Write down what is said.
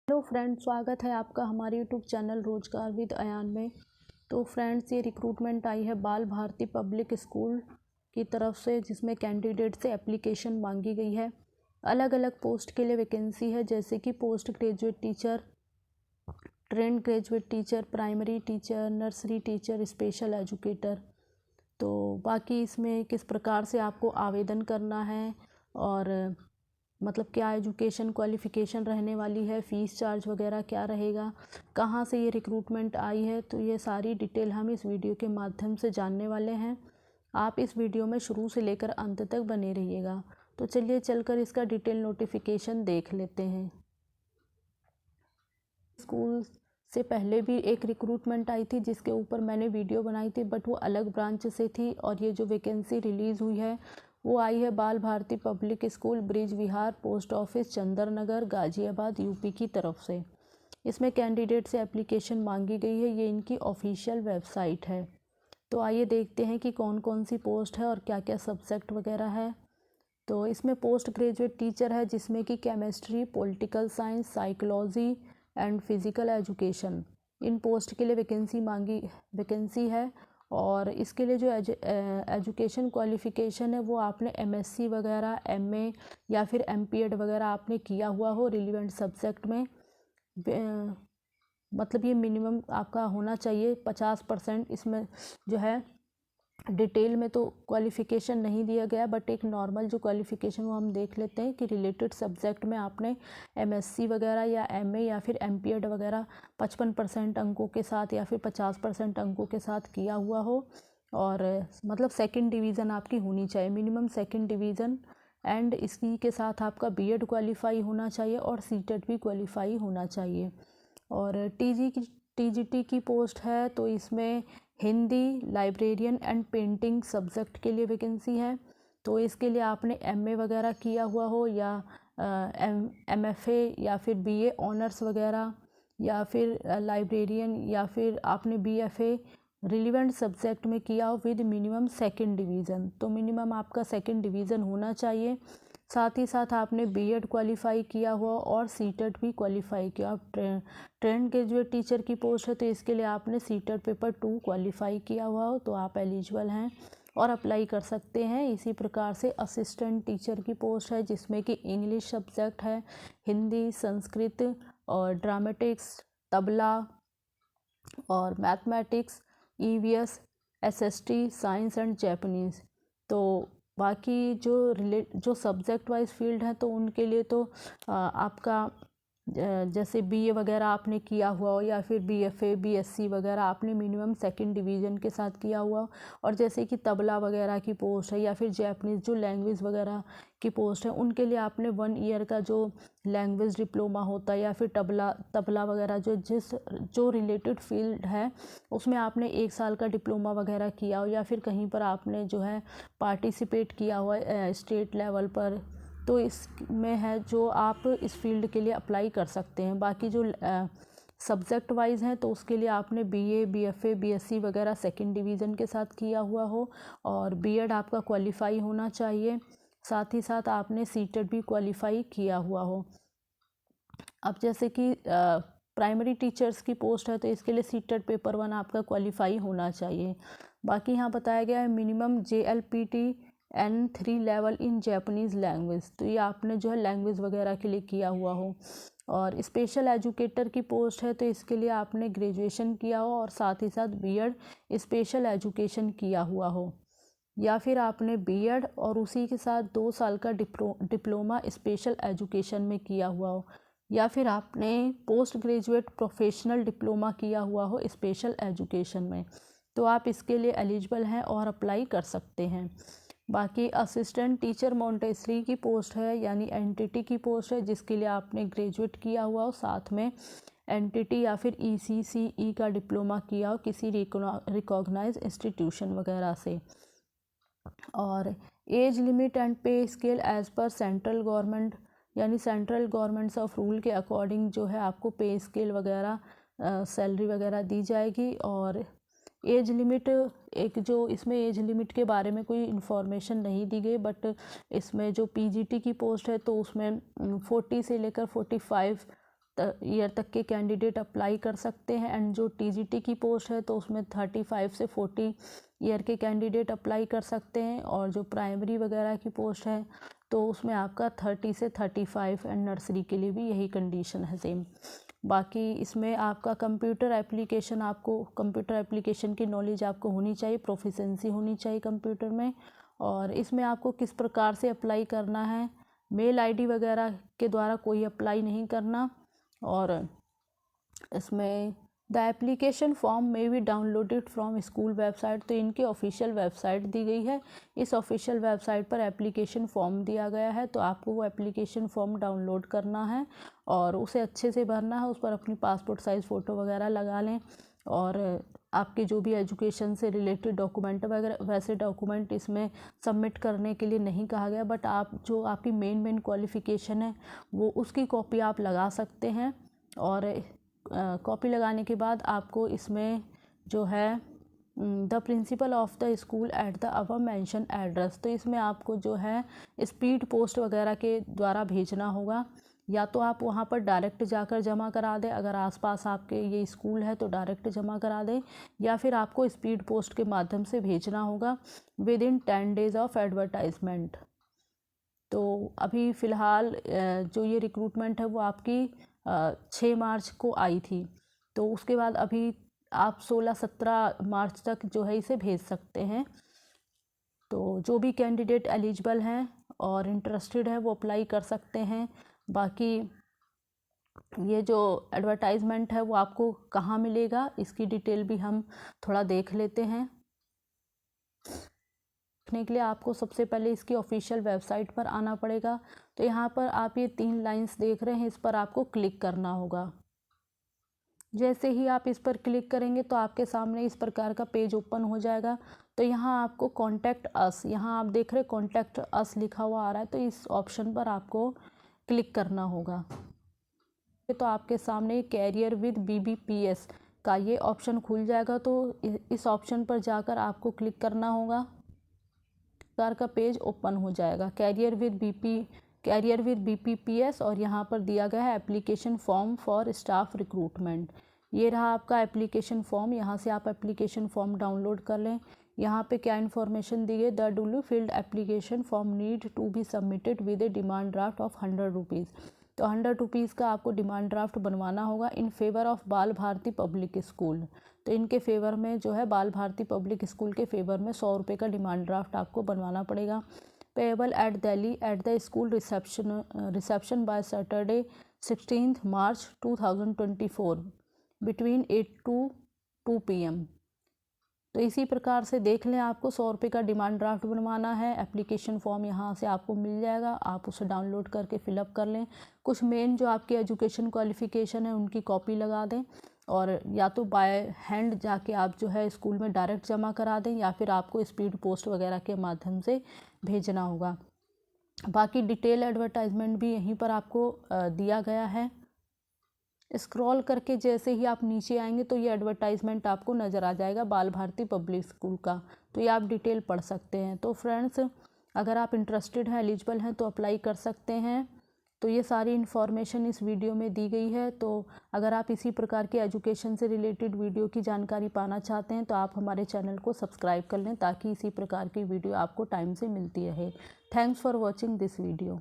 Hello friends, स्वागत है आपका हमारे यूट्यूब चैनल रोजगार विद अयान में। तो फ्रेंड्स, ये रिक्रूटमेंट आई है बाल भारती पब्लिक स्कूल की तरफ से, जिसमें कैंडिडेट से एप्लीकेशन मांगी गई है। अलग अलग पोस्ट के लिए वैकेंसी है, जैसे कि post graduate teacher, trained graduate teacher, primary teacher, nursery teacher, special educator. तो बाकी इसमें किस प्रकार से आपको आवेदन करना है और मतलब क्या एजुकेशन क्वालिफ़िकेशन रहने वाली है, फ़ीस चार्ज वगैरह क्या रहेगा, कहाँ से ये रिक्रूटमेंट आई है, तो ये सारी डिटेल हम इस वीडियो के माध्यम से जानने वाले हैं। आप इस वीडियो में शुरू से लेकर अंत तक बने रहिएगा। तो चलिए चलकर इसका डिटेल नोटिफिकेशन देख लेते हैं। स्कूल से पहले भी एक रिक्रूटमेंट आई थी जिसके ऊपर मैंने वीडियो बनाई थी, बट वो अलग ब्रांच से थी। और ये जो वैकेंसी रिलीज़ हुई है वो आई है Bal Bharati public school, bridge विहार, पोस्ट ऑफिस, चंदर नगर, गाज़ियाबाद, यूपी की तरफ से। इसमें कैंडिडेट से एप्लीकेशन मांगी गई है। ये इनकी ऑफिशियल वेबसाइट है। तो आइए देखते हैं कि कौन कौन सी पोस्ट है और क्या क्या सब्जेक्ट वगैरह है। तो इसमें पोस्ट ग्रेजुएट टीचर है, जिसमें कि chemistry, political science, psychology and physical education, in post के लिए वैकेंसी है। और इसके लिए जो एजुकेशन क्वालिफ़िकेशन है वो आपने एमएससी वगैरह, एमए या फिर एमपीएड वगैरह आपने किया हुआ हो रिलीवेंट सब्जेक्ट में। मतलब ये मिनिमम आपका होना चाहिए 50%। इसमें जो है डिटेल में तो क्वालिफ़िकेशन नहीं दिया गया, बट एक नॉर्मल जो क्वालिफ़िकेशन वो हम देख लेते हैं कि रिलेटेड सब्जेक्ट में आपने एमएससी वगैरह या एमए या फिर एमपीएड वगैरह 55% अंकों के साथ या फिर 50% अंकों के साथ किया हुआ हो। और मतलब सेकंड डिवीज़न आपकी होनी चाहिए, मिनिमम सेकंड डिवीज़न। एंड इसकी के साथ आपका बीएड क्वालिफाई होना चाहिए और सीटेट भी क्वालिफाई होना चाहिए। और टीजीटी की पोस्ट है, तो इसमें Hindi, librarian and painting subject के लिए वैकेंसी है। तो इसके लिए आपने एमए वगैरह किया हुआ हो या एमएफए या फिर बीए ऑनर्स वगैरह, या फिर लाइब्रेरियन, या फिर आपने बीएफए रिलीवेंट सब्जेक्ट में किया हो विद मिनिमम सेकंड डिवीज़न। तो मिनिमम आपका सेकंड डिवीज़न होना चाहिए। साथ ही साथ आपने बीएड क्वालिफाई किया हुआ और सीटेट भी क्वालिफाई किया। आप ट्रेंड ग्रेजुएट टीचर की पोस्ट है, तो इसके लिए आपने सीटेट पेपर 2 क्वालिफाई किया हुआ हो तो आप एलिजिबल हैं और अप्लाई कर सकते हैं। इसी प्रकार से असिस्टेंट टीचर की पोस्ट है, जिसमें कि इंग्लिश सब्जेक्ट है, हिंदी, संस्कृत और ड्रामेटिक्स, तबला और mathematics, EVS, SST, science and Japanese. तो बाकी जो सब्जेक्ट वाइज फील्ड है, तो उनके लिए तो आपका जैसे बीए वगैरह आपने किया हुआ हो या फिर बीएफए, बीएससी वगैरह आपने मिनिमम सेकंड डिवीज़न के साथ किया हुआ हो। और जैसे कि तबला वगैरह की पोस्ट है या फिर जैपनीज़ जो लैंग्वेज वगैरह की पोस्ट है, उनके लिए आपने 1 ईयर का जो लैंग्वेज डिप्लोमा होता है या फिर तबला वगैरह जो रिलेटेड फील्ड है, उसमें आपने 1 साल का डिप्लोमा वगैरह किया हो या फिर कहीं पर आपने जो है पार्टिसिपेट किया हुआ स्टेट लेवल पर, तो इसमें है जो आप इस फील्ड के लिए अप्लाई कर सकते हैं। बाकी जो सब्जेक्ट वाइज हैं, तो उसके लिए आपने बीए, बीएफए, बीएससी वगैरह सेकंड डिवीज़न के साथ किया हुआ हो और बीएड आपका क्वालिफाई होना चाहिए। साथ ही साथ आपने सीटेट भी क्वालिफाई किया हुआ हो। अब जैसे कि प्राइमरी टीचर्स की पोस्ट है, तो इसके लिए सीटेट पेपर 1 आपका क्वालिफाई होना चाहिए। बाकी यहाँ बताया गया है minimum JLPT N3 level in Japanese language, तो ये आपने जो है लैंग्वेज वगैरह के लिए किया हुआ हो। और स्पेशल एजुकेटर की पोस्ट है, तो इसके लिए आपने ग्रेजुएशन किया हो और साथ ही साथ बीएड स्पेशल एजुकेशन किया हुआ हो, या फिर आपने बीएड और उसी के साथ 2 साल का डिप्लोमा स्पेशल एजुकेशन में किया हुआ हो, या फिर आपने पोस्ट ग्रेजुएट प्रोफेशनल डिप्लोमा किया हुआ हो स्पेशल एजुकेशन में, तो आप इसके लिए एलिजिबल हैं और अप्लाई कर सकते हैं। बाकी असिस्टेंट टीचर मॉन्टेसरी की पोस्ट है, यानी एनटीटी की पोस्ट है, जिसके लिए आपने ग्रेजुएट किया हुआ हो, साथ में एनटीटी या फिर ECCE का डिप्लोमा किया हो किसी रिकॉग्नाइज इंस्टीट्यूशन वगैरह से। और एज लिमिट एंड पे scale as per central government, यानी सेंट्रल गवर्नमेंट्स ऑफ रूल के अकॉर्डिंग जो है आपको पे स्केल वगैरह सैलरी वगैरह दी जाएगी। और एज लिमिट, एक जो इसमें एज लिमिट के बारे में कोई इन्फॉर्मेशन नहीं दी गई, बट इसमें जो पीजीटी की पोस्ट है तो उसमें 40 से लेकर 45 ईयर तक के कैंडिडेट अप्लाई कर सकते हैं। एंड जो टीजीटी की पोस्ट है तो उसमें 35 से 40 ईयर के कैंडिडेट अप्लाई कर सकते हैं। और जो प्राइमरी वगैरह की पोस्ट है तो उसमें आपका 30 से 35, एंड नर्सरी के लिए भी यही कंडीशन है सेम। बाकी इसमें आपका कंप्यूटर एप्लीकेशन की नॉलेज आपको होनी चाहिए, प्रोफिशेंसी होनी चाहिए कंप्यूटर में। और इसमें आपको किस प्रकार से अप्लाई करना है, मेल आईडी वगैरह के द्वारा कोई अप्लाई नहीं करना। और इसमें द एप्लीकेशन फॉर्म में be downloaded from school website, तो इनकी ऑफिशियल वेबसाइट दी गई है। इस ऑफिशियल वेबसाइट पर एप्लीकेशन फॉर्म दिया गया है, तो आपको वो एप्लीकेशन फॉर्म डाउनलोड करना है और उसे अच्छे से भरना है। उस पर अपनी पासपोर्ट साइज़ फ़ोटो वगैरह लगा लें और आपके जो भी एजुकेशन से रिलेटेड डॉक्यूमेंट वगैरह, वैसे डॉक्यूमेंट इसमें सबमिट करने के लिए नहीं कहा गया, बट आप जो आपकी मेन क्वालिफ़िकेशन है वो उसकी कॉपी आप लगा सकते हैं। और कॉपी लगाने के बाद आपको इसमें जो है the principle of the school at the above mention address, तो इसमें आपको जो है स्पीड पोस्ट वगैरह के द्वारा भेजना होगा। या तो आप वहाँ पर डायरेक्ट जाकर जमा करा दें, अगर आसपास आपके ये स्कूल है तो डायरेक्ट जमा करा दें, या फिर आपको स्पीड पोस्ट के माध्यम से भेजना होगा with in 10 days of advertisement. तो अभी फ़िलहाल जो ये रिक्रूटमेंट है वो आपकी 6 मार्च को आई थी, तो उसके बाद अभी आप 16-17 मार्च तक जो है इसे भेज सकते हैं। तो जो भी कैंडिडेट एलिजिबल हैं और इंटरेस्टेड है वो अप्लाई कर सकते हैं। बाकी ये जो एडवर्टाइजमेंट है वो आपको कहाँ मिलेगा, इसकी डिटेल भी हम थोड़ा देख लेते हैं। देखने के लिए आपको सबसे पहले इसकी ऑफिशियल वेबसाइट पर आना पड़ेगा। तो यहाँ पर आप ये 3 लाइंस देख रहे हैं, इस पर आपको क्लिक करना होगा। जैसे ही आप इस पर क्लिक करेंगे तो आपके सामने इस प्रकार का पेज ओपन हो जाएगा। तो यहाँ आपको कॉन्टैक्ट अस, यहाँ आप देख रहे हैं कॉन्टैक्ट अस लिखा हुआ आ रहा है, तो इस ऑप्शन पर आपको क्लिक करना होगा। तो आपके सामने कैरियर विद BBPS का ये ऑप्शन खुल जाएगा, तो इस ऑप्शन पर जाकर आपको क्लिक करना होगा। प्रकार का पेज ओपन हो जाएगा, कैरियर विद BPPS, और यहाँ पर दिया गया है application form for staff recruitment. ये रहा आपका एप्लीकेशन फॉर्म, यहाँ से आप एप्लीकेशन फॉर्म डाउनलोड कर लें। यहाँ पे क्या इन्फॉर्मेशन दी है, the duly filled application form need to be submitted with a demand draft of 100 rupees. तो 100 रुपीज़ का आपको डिमांड ड्राफ्ट बनवाना होगा इन फेवर ऑफ बाल भारती पब्लिक स्कूल। तो इनके फेवर में जो है बाल भारती पब्लिक स्कूल के फेवर में 100 रुपये का डिमांड ड्राफ्ट आपको बनवाना पड़ेगा। Payable at Delhi at the school reception by Saturday 16 March 2024 between 8 to 2 PM। तो इसी प्रकार से देख लें, आपको 100 रुपये का डिमांड ड्राफ्ट बनवाना है। एप्लीकेशन फॉर्म यहाँ से आपको मिल जाएगा, आप उसे डाउनलोड करके फिलअप कर लें। कुछ मेन जो आपकी एजुकेशन क्वालिफ़िकेशन है उनकी कॉपी लगा दें, और या तो बाय हैंड जाके आप जो है स्कूल में डायरेक्ट जमा करा दें, या फिर आपको स्पीड पोस्ट वगैरह के माध्यम से भेजना होगा। बाकी डिटेल एडवर्टाइजमेंट भी यहीं पर आपको दिया गया है। स्क्रॉल करके जैसे ही आप नीचे आएंगे तो ये एडवर्टाइजमेंट आपको नज़र आ जाएगा बाल भारती पब्लिक स्कूल का, तो ये आप डिटेल पढ़ सकते हैं। तो फ्रेंड्स, अगर आप इंटरेस्टेड हैं, एलिजिबल हैं, तो अप्लाई कर सकते हैं। तो ये सारी इन्फॉर्मेशन इस वीडियो में दी गई है। तो अगर आप इसी प्रकार के एजुकेशन से रिलेटेड वीडियो की जानकारी पाना चाहते हैं तो आप हमारे चैनल को सब्सक्राइब कर लें, ताकि इसी प्रकार की वीडियो आपको टाइम से मिलती रहे। Thanks for watching this video.